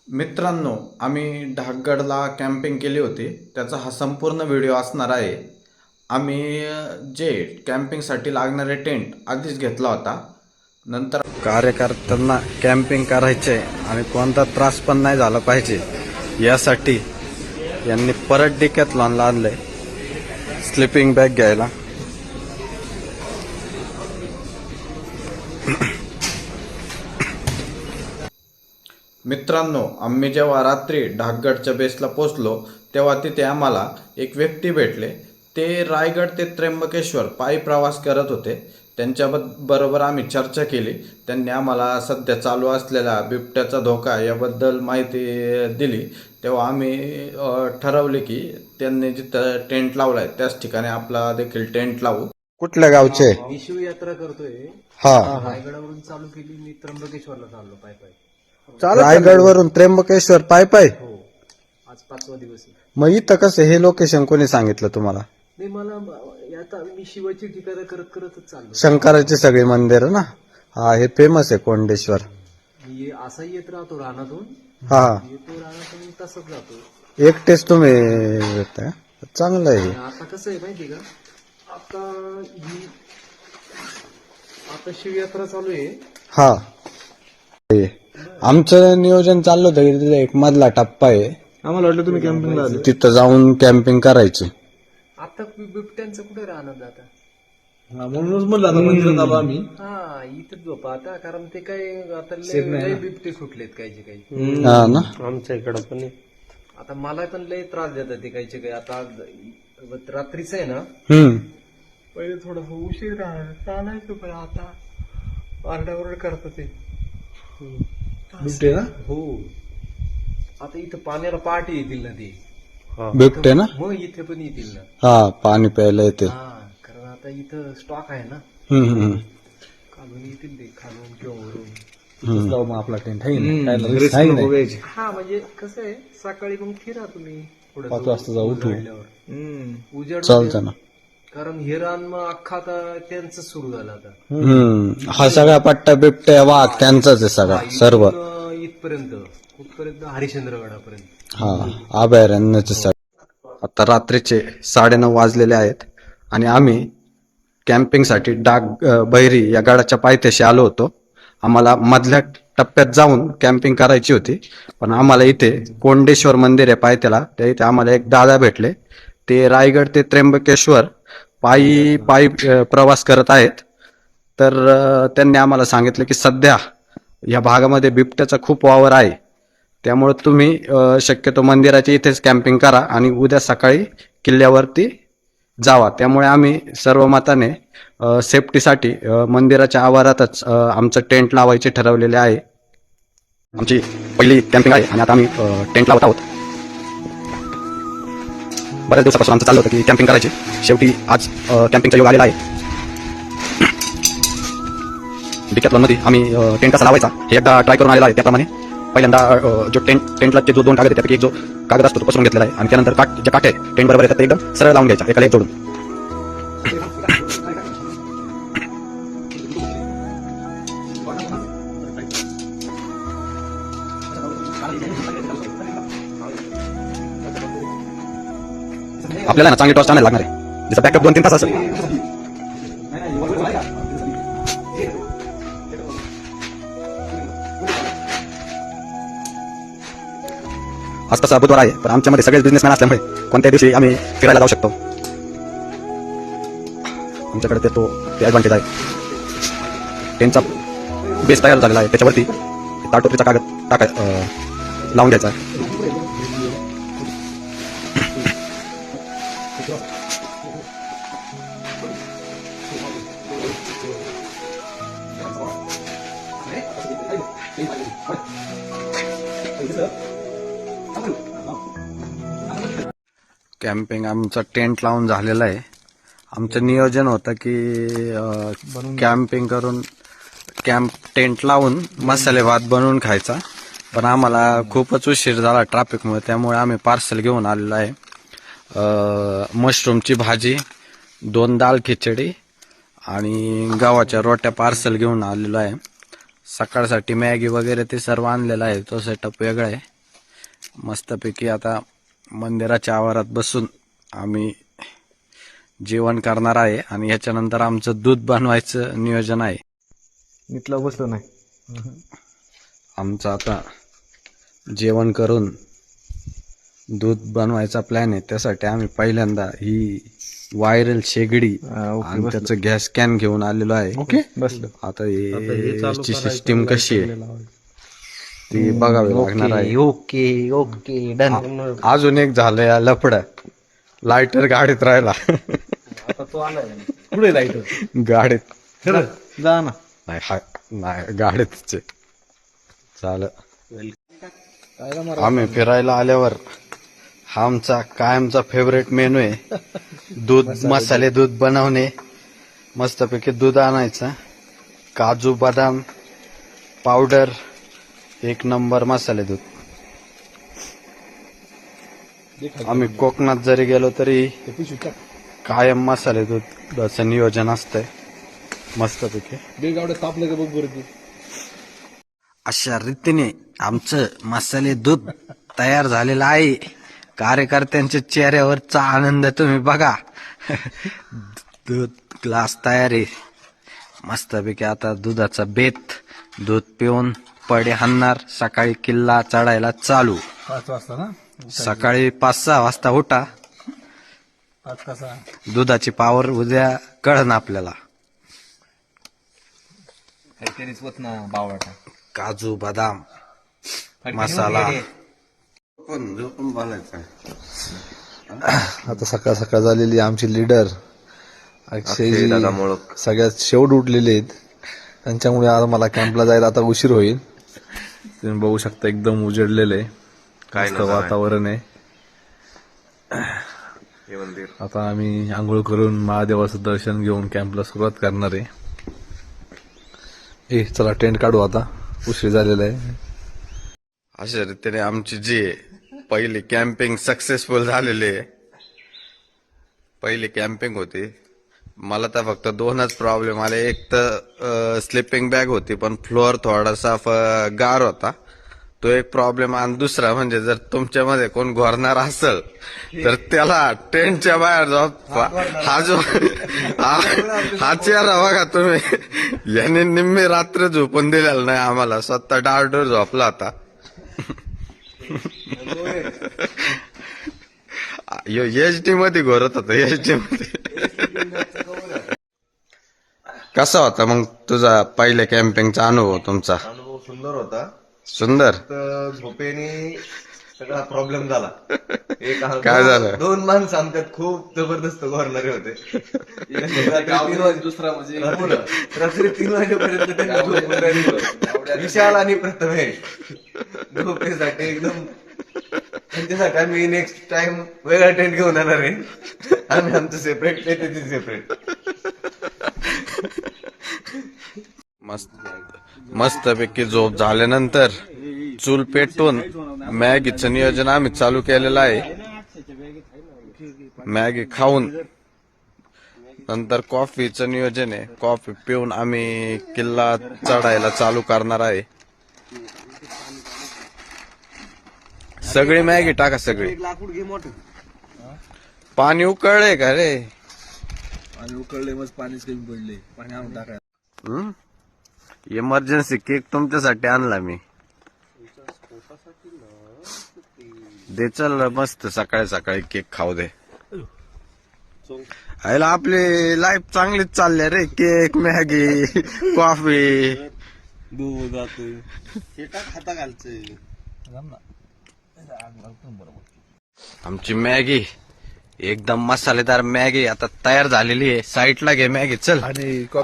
मित्रांनो, आम्ही ढाकगडला कॅम्पिंग केली होती. त्याचा हा संपूर्ण व्हिडिओ असणार आहे. आम्ही जे कॅम्पिंगसाठी लागणारे टेंट आधीच घेतला होता. नंतर कार्यकर्त्यांना कॅम्पिंग करायचे आणि कोणता त्रास पण नाही झाला पाहिजे यासाठी यांनी परत डिकॅथलॉनला आणलंय स्लीपिंग बॅग घ्यायला. मित्रांनो, आम्ही जेव्हा रात्री ढाकगडच्या बेसला पोचलो तेव्हा तिथे आम्हाला एक व्यक्ती भेटले. ते रायगड ते त्र्यंबकेश्वर पायी प्रवास करत होते. त्यांच्या बरोबर आम्ही चर्चा केली. त्यांनी आम्हाला सध्या चालू असलेला बिबट्याचा धोका याबद्दल माहिती दिली. तेव्हा आम्ही ठरवले की त्यांनी जिथं टेंट लावलाय त्याच ठिकाणी आपला देखील टेंट लावू. कुठल्या गावचे? मी शिवयात्रा करतोय. हा, रायगडावरून चालू केली, मी त्र्यंबकेश्वरला चाललो पाय पाय. रायगड वरून त्र्यंबकेश्वर पाय पाय. हो, आज 5वा दिवस आहे. मग इथं कसं हे लोकेशन कोणी सांगितलं तुम्हाला? नाही, मला आता मी शिवाची ठिकाणं करत करतच चाललो. शंकराची सगळी मंदिर ना. हा, हे फेमस आहे कोंडेश्वर. मी असा येत राहतो रानातून, हा, येतो रानातून तसंच जातो. एकटेच तुम्ही येताय? चांगलं आहे. आता कसं आहे माहिती का, आता शिवयात्रा चालू आहे. हा, आमचं नियोजन चाललं होतं की तिथे एक मधला टप्पा आहे. आम्हाला वाटलं तुम्ही कॅम्पिंगला आले. तिथं जाऊन कॅम्पिंग करायची. आता बिबट्यांचं कुठे राहणार जाता? म्हणूनच म्हणलं आता मंदिरात आलो आम्ही. हा, इथं झोपा आता, कारण ते काय आता लय बिबटे सुटलेत काहीचे काही. हा ना. आमच्या इकडं पण आता मला पण लय त्रास देतात ते काहीचे काही. आता रात्रीचं आहे ना, पहिले थोडस उशीर चालायचं, पण आता आरडाओरड करतात ते बिबटे ना. हो. आता इथं पाण्याला पहाटे येतील ना ते बिबटे ना. मग इथे पण येतील ना. हा, पाणी प्यायला येते. हा, कारण आता इथं स्टॉक आहे ना. खालून येतील ते, खालून किंवा वरून. जाऊ मग आपला टेंट आहे. हा, म्हणजे कसं आहे, सकाळी मग फिरा तुम्ही 5 वाजता जाऊ उठू. उजेड चालतं ना. कारण हे रान मग अख्खा आता त्यांचं सुरू झालं आता. हा सगळा पट्टा बिबट्या वाघ त्यांचाच आहे सगळा सर्व. इथपर्यंत कुठपर्यंत, हरिश्चंद्रगडापर्यंत. हा, अभयारण्याचे सगळं. आता रात्रीचे 9:30 वाजलेले आहेत आणि आम्ही कॅम्पिंगसाठी बहिरी या गडाच्या पायथ्याशी आलो होतो. आम्हाला मधल्या टप्प्यात जाऊन कॅम्पिंग करायची होती, पण आम्हाला इथे कोंडेश्वर मंदिर आहे पायथ्याला, त्या इथे आम्हाला एक दादा भेटले. ते रायगड ते त्र्यंबकेश्वर पायी प्रवास करत आहेत. तर त्यांनी आम्हाला सांगितलं की सध्या या भागामध्ये बिबट्याचा खूप वावर आहे, त्यामुळे तुम्ही शक्यतो मंदिराच्या इथेच कॅम्पिंग करा आणि उद्या सकाळी किल्ल्यावरती जावा. त्यामुळे आम्ही सर्वमताने सेफ्टीसाठी मंदिराच्या आवारातच आमचं टेंट लावायचे ठरवलेले आहे. आमची पहिली कॅम्पिंग आहे आणि आता आम्ही टेंट लावत आहोत. बऱ्याच दिवसापासून आमचं चाललं होतं की कॅम्पिंग करायची. शेवटी आज कॅम्पिंगचा योग आलेला आहे. डिकॅथलॉनमध्ये आम्ही टेंट कसा लावायचा हे एकदा ट्राय करून आलेला आहे. त्याप्रमाणे पहिल्यांदा जो टेंटला जो 2 कागद आहेत त्यापैकी एक जो कागद असतो तो पसरून घेतलेला आहे आणि त्यानंतर ज्या काठ्या आहे टेंट बरोबर येतात ते एकदम सरळ लावून घ्यायचा एकाला एक जोडून. आपल्याला ना चांगली टॉर्च आणायला लागणार आहे. जसं बॅकअप 2-3 तास असेल. आज तसा बुधवार आहे, पण आमच्यामध्ये सगळेच बिझनेसमॅन असल्यामुळे कोणत्या दिवशी आम्ही फिरायला जाऊ शकतो. आमच्याकडे तो ऍडव्हान्टेज आहे. टेंटचा बेस तयार झालेला आहे, त्याच्यावरती ताटोत्रीचा कागद लावून घ्यायचा आहे. कॅम्पिंग आमचं टेंट लावून झालेलं आहे. आमचं नियोजन होतं की कॅम्पिंग करून टेंट लावून मसाले भात बनवून खायचा, पण आम्हाला खूपच उशीर झाला ट्रॅफिकमुळे, त्यामुळे आम्ही पार्सल घेऊन आलेलो आहे. मशरूमची भाजी, 2 दाल खिचडी आणि गव्हाच्या रोट्या पार्सल घेऊन आलेलो आहे. सकाळसाठी मॅगी वगैरे ते सर्व आणलेलं आहे. तो सेटअप वेगळा आहे. मस्तपैकी आता मंदिराच्या आवारात बसून आम्ही जेवण करणार आहे आणि याच्यानंतर आमचं दूध बनवायचं नियोजन आहे. नीटला बसलं नाही. आमचं आता जेवण करून दूध बनवायचा प्लॅन आहे. त्यासाठी आम्ही पहिल्यांदा ही व्हायरल शेगडी आणि त्याचं गॅस कॅन घेऊन आलेलो आहे. ओके बसलं. आता याची सिस्टीम कशी आहे ती बघावी लागणार आहे. Okay okay done. अजून एक झालंय लफड, लायटर गाडीत राहिला. आता तो आलाय पुढे लाईट गाडीत खरं जा ना. नाही गाडीतच आहे. झालं. आम्ही फिरायला आल्यावर हा आमचा कायमचा फेवरेट मेनू आहे. दूध मसाले दूध बनवणे. मस्तपैकी दूध आणायचं, काजू बदाम पावडर, एक नंबर मसाले दूध. आम्ही कोकणात जरी गेलो तरी कायम मसाले दूधाचं नियोजन असतंय मस्तपैकी. तापलं का बघ बरं. अशा रीतीने आमचं मसाले दूध तयार झालेलं आहे. कार्यकर्त्यांच्या चेहऱ्यावरचा आनंद तुम्ही बघा. दूध ग्लास तयार आहे मस्तपैकी. आता दुधाचा बेत, दूध पिऊन पडे हाणणार. सकाळी किल्ला चढायला चालू. 5 वाजता ना? सकाळी 5-6 वाजता उठा. 5 कसा? दुधाची पावर उद्या कळन आपल्याला. काहीतरीच होत ना बावळा. काजू बदाम मसाला झोपून बोलायचं. आता सकाळ सकाळ झालेली आमची लीडर अक्षयजी सगळ्यात शेवट उठलेले आहेत. त्यांच्यामुळे आज मला कॅम्पला जायला आता उशीर होईल. तुम्ही बघू शकता एकदम उजेडलेले मस्त वातावरण आहे. आता आम्ही आंघोळ करून महादेवाचं दर्शन घेऊन कॅम्पला सुरुवात करणार आहे. चला टेंट काढू आता, उशीर झालेला आहे. अशा रीतीने आमची जी पहिली कॅम्पिंग सक्सेसफुल झालेली आहे. पहिली कॅम्पिंग होती. मला तर फक्त 2च प्रॉब्लेम आले. एक तर स्लिपिंग बॅग होती पण फ्लोअर थोडासा गार होता, तो एक प्रॉब्लेम. आणि दुसरा म्हणजे जर तुमच्यामध्ये कोण घोरणार असेल तर त्याला टेंटच्या बाहेर जाऊ. हा जो हा चेहरा बघा तुम्ही. याने निम्मी रात्र झोपून दिलेला नाही आम्हाला. स्वतः डारडोर झोपला होता. एचडी मध्ये घोरत होता. एचडी मध्ये. कसा होता मग तुझा पहिल्या कॅम्पिंगचा अनुभव? तुमचा अनुभव सुंदर होता. सुंदर. तर झोपेने सगळा प्रॉब्लेम झाला. काय झालं? 2 माणसं आमच्यात खूप जबरदस्त घोरणारे होते. दुसरा म्हणजे रात्री 3 वाजेपर्यंत त्यांनी झोपून राहिली. विशाल आणि प्रथमेश झोपेसाठी एकदम. त्यांच्यासाठी आम्ही नेक्स्ट टाइम वेगळा टेंट घेऊन येणार आहे. आम्ही आमचं सेपरेट, ते सेपरेट. मस्तपैकी झोप झाल्यानंतर चूल पेटवून मॅगीचं नियोजन आम्ही चालू केलेलं आहे. मॅगी खाऊन नंतर कॉफीचं नियोजन आहे. कॉफी पिऊन आम्ही किल्ला चढायला चालू करणार आहे. सगळी मॅगी टाका. सगळी. पाणी उकळले का रे? पाणी उकळले मग पाणीच कमी पडले. पाणी आणून टाकायला. इमर्जन्सी केक तुमच्यासाठी आणला मी. दे चल मस्त सकाळी सकाळी केक खाऊ दे. आयला आपली लाईफ चांगलीच चालली रे. केक, मॅगी, कॉफी, दूध खाता घालचे. आमची मॅगी एकदम मसालेदार मॅगी आता तयार झालेली आहे. साईडला घे मॅगी चल.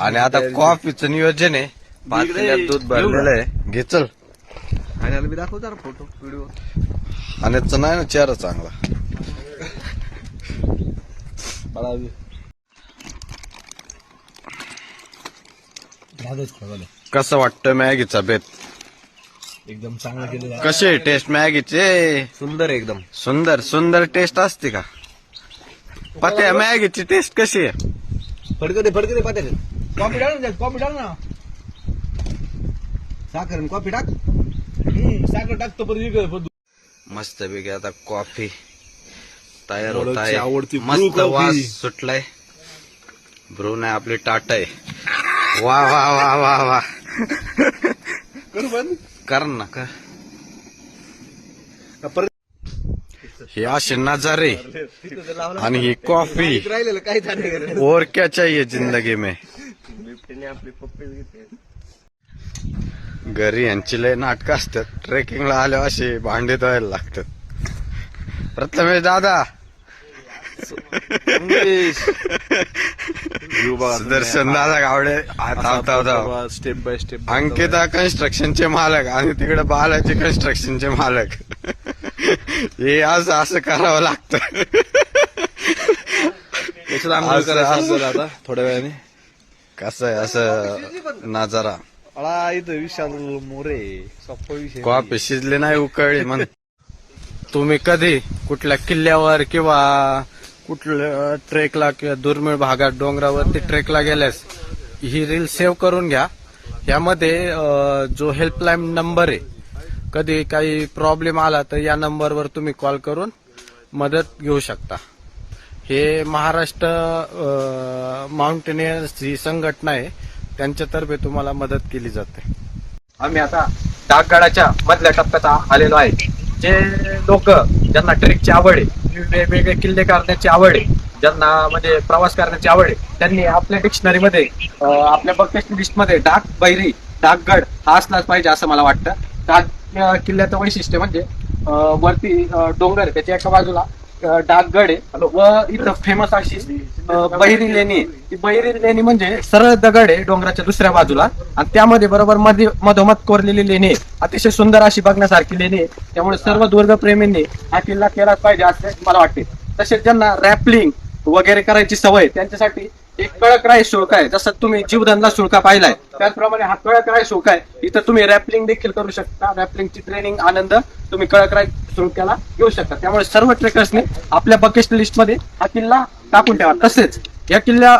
आणि आता कॉफीचं नियोजन आहे. 5 किलो दूध भरलेलं आहे. घे चल. आणि मी दाखव जरा फोटो व्हिडिओ. आणि याचा नाही ना चेहरा चांगला. कसं वाटतं मॅगीचा बेत? एकदम चांगलं केलेलं. कशी आहे टेस्ट मॅगीचे? सुंदर एकदम सुंदर. सुंदर टेस्ट असते का? पत्या मॅगीची टेस्ट कशी आहे? फडकते पात्याचे. कॉफी टाक ना. कॉफी टाक ना. साखर कॉफी टाक. साखर टाकतो. मस्त पैकी आता कॉफी तयार होत मोडकची आहे. आवडती brew मस्त coffee. वास सुटलाय. ब्रू नाही आपली टाटा आहे. वा वा वा वा वा. कर ना कर. हे असे नजारे आणि ही कॉफी राहिलेलं काय झालं और क्या चाहिए जिंदगी में. बिबट्याने आपले पप्पे घेतले. घरी यांची लय नाटकं असतात. ट्रेकिंगला आल्यावर असे भांडे धुवायला लागतात. प्रथमेश दादा सुदर्शन दादा Gawade step by step Ankita कन्स्ट्रक्शनचे मालक आणि तिकडे बालाजी कन्स्ट्रक्शनचे मालक. हे असं असं करावं लागतं. आता थोड्या वेळाने कसं आहे असं नजारा. अळा इथं विशाल मोरे सोप्पा विषय कॉफी शिजली नाही उकळली म्हण. तुम्ही कधी कुठल्या किल्ल्यावर किंवा कुठल्या ट्रेकला किंवा दुर्मिळ भागात डोंगरावरती ट्रेकला गेल्यास ही रील सेव्ह करून घ्या. यामध्ये जो हेल्पलाईन नंबर आहे, कधी काही प्रॉब्लेम आला तर या नंबरवर तुम्ही कॉल करून मदत घेऊ शकता. हे महाराष्ट्र माउंटेनियर्स ही संघटना आहे, त्यांच्यातर्फे तुम्हाला मदत केली जाते. आम्ही आता डाकगडाच्या मधल्या टप्प्यात आलेलो आहे. जे लोक ज्यांना ट्रेकची आवड आहे, वेगवेगळे किल्ले करण्याची आवड आहे, ज्यांना म्हणजे प्रवास करण्याची आवड आहे, त्यांनी आपल्या डिक्शनरीमध्ये आपल्या बकेट लिस्टमध्ये डाक बैरी डाकगड हा असलाच पाहिजे असं मला वाटतं. डाक किल्ल्याचं वैशिष्ट्य म्हणजे वरती डोंगर आहे, त्याच्या एका बाजूला डाकगड आहे व इथं फेमस अशी बहिरी लेणी आहे. ती बहिरी लेणी म्हणजे सरळ दगड आहे डोंगराच्या दुसऱ्या बाजूला आणि त्यामध्ये बरोबर मध्ये मधोमध कोरलेली लेणी आहे. अतिशय सुंदर अशी बघण्यासारखी लेणी आहे. त्यामुळे सर्व दुर्गप्रेमींनी हा किल्ला केलाच पाहिजे असे मला वाटते. तसेच ज्यांना रॅपलिंग वगैरे करायची सवय त्यांच्यासाठी एक कळकराई शुल्क आहे. जसं तुम्ही जीवधनला शुल्क पाहिलाय त्याचप्रमाणे हा कळकराई शुल्क आहे. इथं तुम्ही रॅपलिंग देखील करू शकता. रॅपलिंगची ट्रेनिंग आनंद तुम्ही कळकराई शुल्काला घेऊ शकता. त्यामुळे सर्व ट्रेकर्सने आपल्या बकेट लिस्ट मध्ये हा किल्ला टाकून ठेवा. तसेच या किल्ला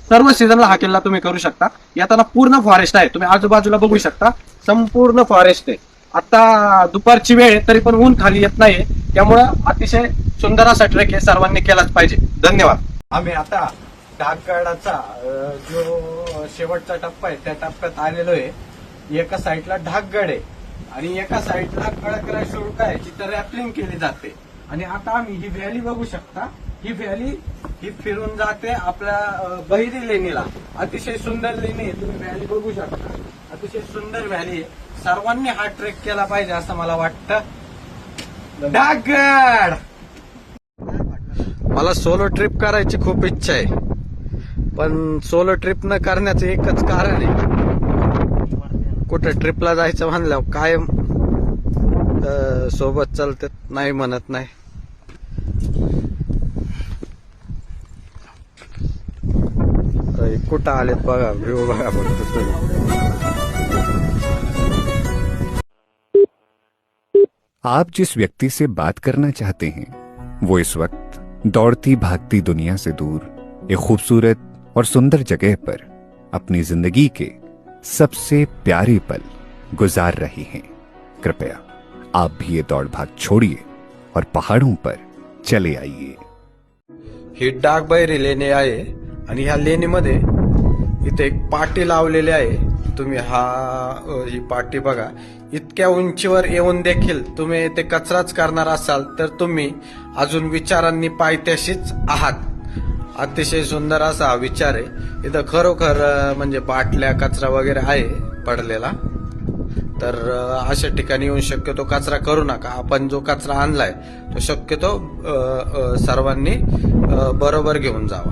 सर्व सीझनला हा किल्ला तुम्ही करू शकता. येताना पूर्ण फॉरेस्ट आहे, तुम्ही आजूबाजूला बघू शकता, संपूर्ण फॉरेस्ट आहे. आता दुपारची वेळ आहे तरी पण ऊन खाली येत नाहीये, त्यामुळं अतिशय सुंदर असा ट्रेक हे सर्वांनी केलाच पाहिजे. धन्यवाद. आम्ही आता डाकगडाचा जो शेवटचा टप्पा आहे त्या टप्प्यात आलेलो आहे. एका साईडला डाकगड आहे आणि एका साईडला कळकराई शुल्क आहे, जिथं रॅपलिंग केली जाते. आणि आता आम्ही ही व्हॅली बघू शकता. ही व्हॅली ही फिरून जाते आपल्या बहिरी लेणीला. अतिशय सुंदर लेणी आहे, तुम्ही व्हॅली बघू शकता. अतिशय सुंदर व्हॅली आहे. सर्वांनी हा ट्रेक केला पाहिजे असं मला वाटतं. डाकगड. मला सोलो ट्रिप करायची खूप इच्छा आहे, पण सोलो ट्रिप न करण्याचं एकच कारण आहे, कुठं ट्रिपला जायचं म्हणल्यावर काय सोबत चालतात नाही म्हणत नाही. कुठं आलेत बघा, व्ह्यू बघा फक्त तुम्ही. आप जिस व्यक्ति से बात करना चाहते हैं वो इस वक्त दौड़ती भागती दुनिया से दूर एक खूबसूरत और सुंदर जगह पर अपनी जिंदगी के सबसे प्यारे पल गुजार रही हैं. कृपया आप भी ये दौड़ भाग छोड़िए और पहाड़ों पर चले आइए. ही डाक बैरी लेणी आहे आणि ह्या लेणीमध्ये इथे एक पाटी लावलेली आहे. तुम्ही ही पाटी बघा. इतक्या उंचीवर येऊन देखील तुम्ही ते कचराच करणार असाल तर तुम्ही अजून विचारांनी पायथ्याशीच आहात. अतिशय सुंदर असा हा विचार आहे. इथं खरोखर म्हणजे बाटल्या कचरा वगैरे आहे पडलेला, तर अशा ठिकाणी येऊन शक्यतो कचरा करू नका. आपण जो कचरा आणलाय तो शक्यतो सर्वांनी बरोबर घेऊन जावा.